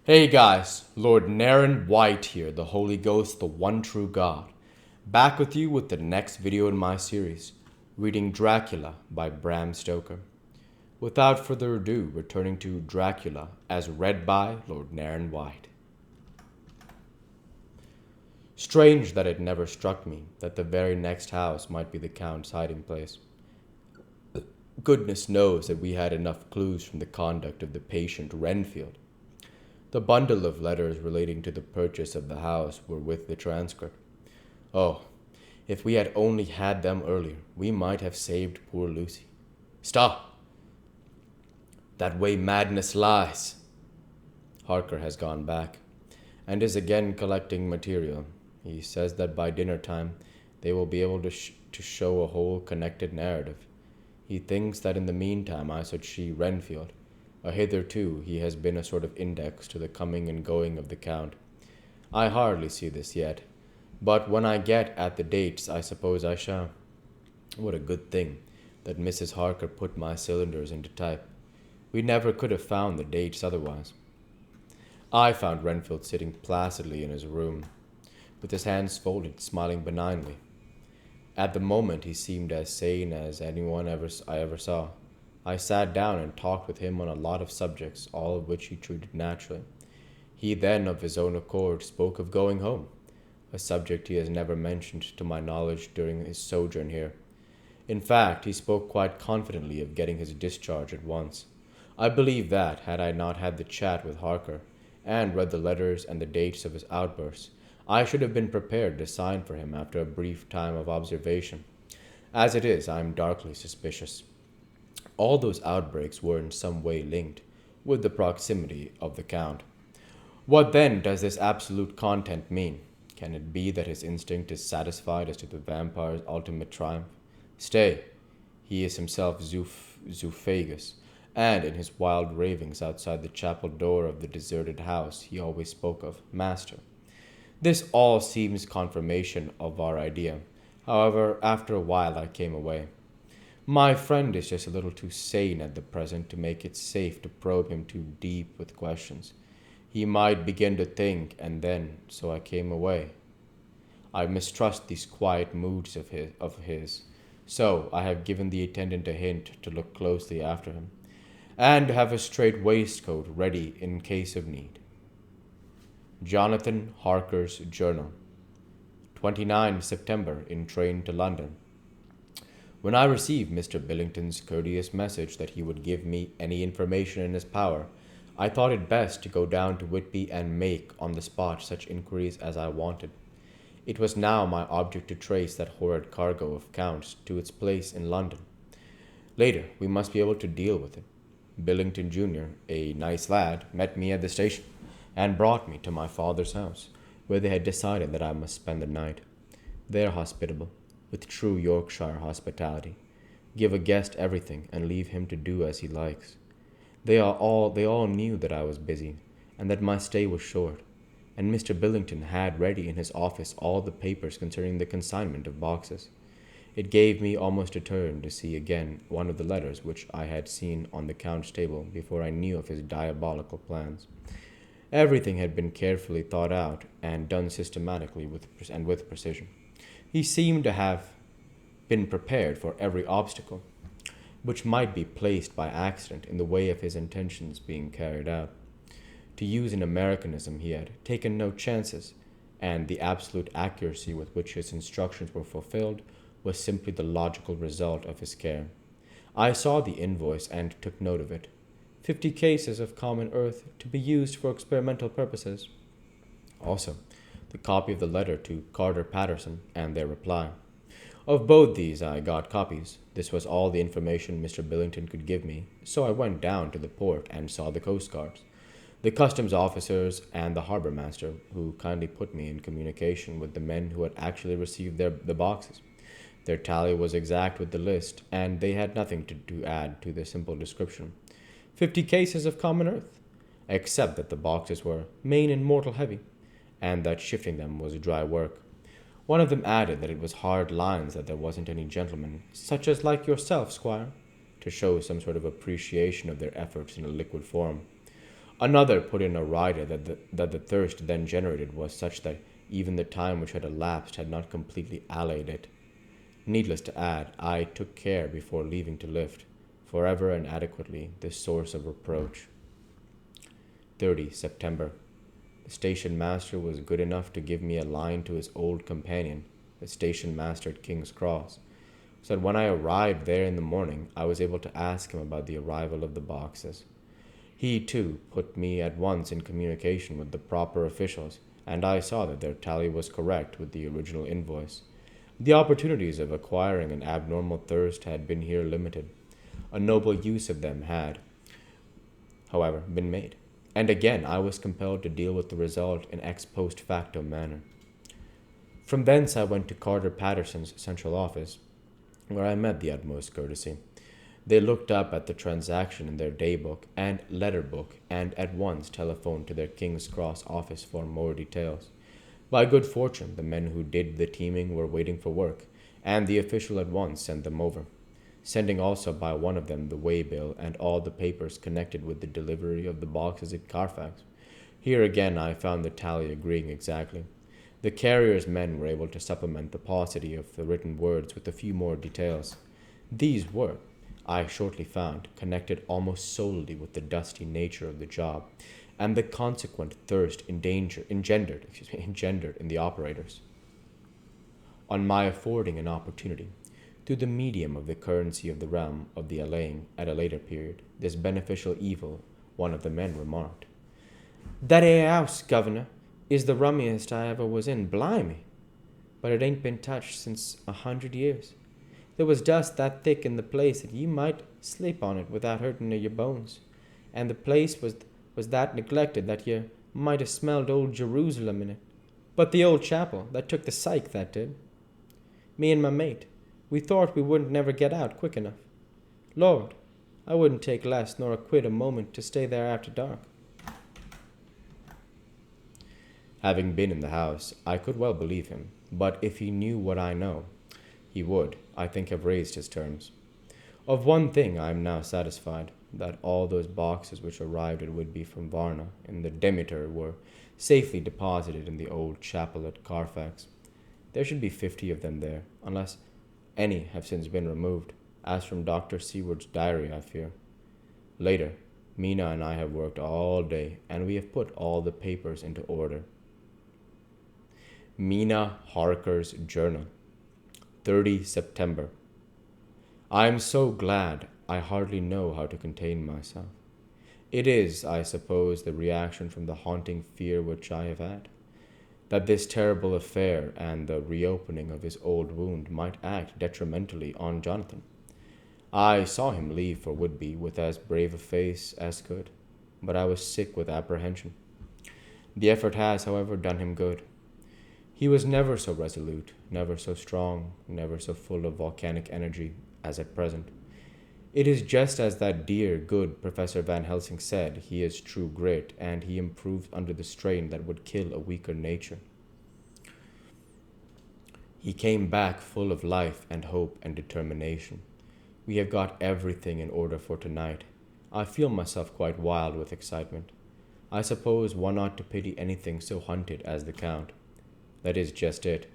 Hey guys, Lord Naren White here, the Holy Ghost, the one true God. Back with you with the next video in my series, reading Dracula by Bram Stoker. Without further ado, returning to Dracula as read by Lord Naren White. Strange that it never struck me that the very next house might be the Count's hiding place. Goodness knows that we had enough clues from the conduct of the patient Renfield. The bundle of letters relating to the purchase of the house were with the transcript. Oh, if we had only had them earlier, we might have saved poor Lucy. Stop! That way madness lies. Harker has gone back, and is again collecting material. He says that by dinner time they will be able to show a whole connected narrative. He thinks that in the meantime I should see Renfield. Hitherto he has been a sort of index to the coming and going of the Count. I hardly see this yet, but when I get at the dates I suppose I shall. What a good thing that Mrs. Harker put my cylinders into type. We never could have found the dates otherwise. I found Renfield sitting placidly in his room, with his hands folded, smiling benignly. At the moment he seemed as sane as anyone I ever saw. I sat down and talked with him on a lot of subjects, all of which he treated naturally. He then, of his own accord, spoke of going home, a subject he has never mentioned to my knowledge during his sojourn here. In fact, he spoke quite confidently of getting his discharge at once. I believe that, had I not had the chat with Harker, and read the letters and the dates of his outbursts, I should have been prepared to sign for him after a brief time of observation. As it is, I am darkly suspicious. All those outbreaks were in some way linked with the proximity of the Count. What then does this absolute content mean? Can it be that his instinct is satisfied as to the vampire's ultimate triumph? Stay, he is himself zoophagous, and in his wild ravings outside the chapel door of the deserted house he always spoke of Master. This all seems confirmation of our idea. However, after a while I came away. My friend is just a little too sane at the present to make it safe to probe him too deep with questions. He might begin to think, and then, so I came away. I mistrust these quiet moods of his, so I have given the attendant a hint to look closely after him, and to have a straight waistcoat ready in case of need. Jonathan Harker's Journal, 29 September, in train to London. When I received Mr. Billington's courteous message that he would give me any information in his power, I thought it best to go down to Whitby and make, on the spot, such inquiries as I wanted. It was now my object to trace that horrid cargo of Count's to its place in London. Later, we must be able to deal with it. Billington Jr., a nice lad, met me at the station, and brought me to my father's house, where they had decided that I must spend the night. They are hospitable, with true Yorkshire hospitality. Give a guest everything and leave him to do as he likes. They all knew that I was busy, and that my stay was short, and Mr. Billington had ready in his office all the papers concerning the consignment of boxes. It gave me almost a turn to see again one of the letters which I had seen on the Count's table before I knew of his diabolical plans. Everything had been carefully thought out and done systematically with precision. He seemed to have been prepared for every obstacle which might be placed by accident in the way of his intentions being carried out. To use an Americanism, he had taken no chances, and the absolute accuracy with which his instructions were fulfilled was simply the logical result of his care. I saw the invoice and took note of it. 50 cases of common earth to be used for experimental purposes. Also, the copy of the letter to Carter Patterson and their reply. Of both these I got copies. This was all the information Mr. Billington could give me, so I went down to the port and saw the coast guards, the customs officers, and the harbor master, who kindly put me in communication with the men who had actually received the boxes. Their tally was exact with the list, and they had nothing to add to the simple description. 50 cases of common earth, except that the boxes were main and mortal heavy, and that shifting them was dry work. One of them added that it was hard lines that there wasn't any gentleman, such as like yourself, squire, to show some sort of appreciation of their efforts in a liquid form. Another put in a rider that the thirst then generated was such that even the time which had elapsed had not completely allayed it. Needless to add, I took care before leaving to lift, forever and adequately, this source of reproach. 30 September. The station master was good enough to give me a line to his old companion, the station master at King's Cross, so that when I arrived there in the morning, I was able to ask him about the arrival of the boxes. He, too, put me at once in communication with the proper officials, and I saw that their tally was correct with the original invoice. The opportunities of acquiring an abnormal thirst had been here limited. A noble use of them had, however, been made, and again I was compelled to deal with the result in ex post facto manner. From thence I went to Carter Patterson's central office, where I met the utmost courtesy. They looked up at the transaction in their daybook and letter book and at once telephoned to their King's Cross office for more details. By good fortune, the men who did the teaming were waiting for work, and the official at once sent them over, sending also by one of them the waybill and all the papers connected with the delivery of the boxes at Carfax. Here again I found the tally agreeing exactly. The carrier's men were able to supplement the paucity of the written words with a few more details. These were, I shortly found, connected almost solely with the dusty nature of the job, and the consequent thirst engendered in the operators. On my affording an opportunity, through the medium of the currency of the realm of the allaying at a later period, this beneficial evil, one of the men remarked, "That 'ere house, governor, is the rummiest I ever was in, blimey! But it ain't been touched since 100 years. There was dust that thick in the place that you might sleep on it without hurting your bones, and the place was that neglected that you might have smelled old Jerusalem in it. But the old chapel, that took the psych, that did. Me and my mate, we thought we wouldn't never get out quick enough. Lord, I wouldn't take less nor a quid a moment to stay there after dark." Having been in the house, I could well believe him, but if he knew what I know, he would, I think, have raised his terms. Of one thing I am now satisfied, that all those boxes which arrived at Whitby from Varna in the Demeter were safely deposited in the old chapel at Carfax. There should be 50 of them there, unless any have since been removed, as from Dr. Seward's diary, I fear. Later, Mina and I have worked all day, and we have put all the papers into order. Mina Harker's Journal, 30 September. I am so glad I hardly know how to contain myself. It is, I suppose, the reaction from the haunting fear which I have had, that this terrible affair and the reopening of his old wound might act detrimentally on Jonathan. I saw him leave for Whitby with as brave a face as could, but I was sick with apprehension. The effort has, however, done him good. He was never so resolute, never so strong, never so full of volcanic energy as at present. It is just as that dear, good Professor Van Helsing said, he is true grit, and he improved under the strain that would kill a weaker nature. He came back full of life and hope and determination. We have got everything in order for tonight. I feel myself quite wild with excitement. I suppose one ought to pity anything so hunted as the Count. That is just it.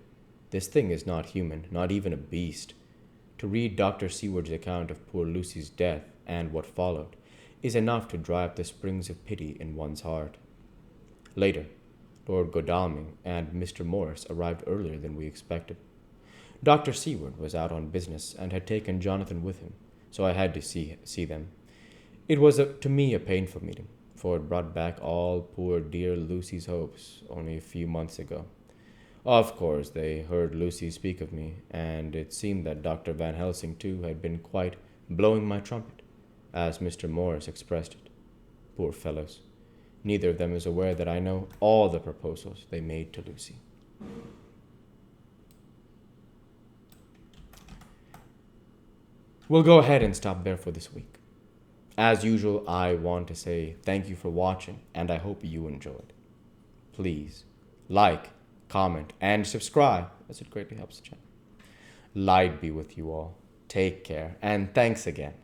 This thing is not human, not even a beast. To read Dr. Seward's account of poor Lucy's death and what followed is enough to dry up the springs of pity in one's heart. Later, Lord Godalming and Mr. Morris arrived earlier than we expected. Dr. Seward was out on business and had taken Jonathan with him, so I had to see them. It was to me a painful meeting, for it brought back all poor dear Lucy's hopes only a few months ago. Of course, they heard Lucy speak of me, and it seemed that Dr. Van Helsing, too, had been quite blowing my trumpet, as Mr. Morris expressed it. Poor fellows. Neither of them is aware that I know all the proposals they made to Lucy. We'll go ahead and stop there for this week. As usual, I want to say thank you for watching, and I hope you enjoyed. Please, like, comment, and subscribe, as it greatly helps the channel. Light be with you all. Take care, and thanks again.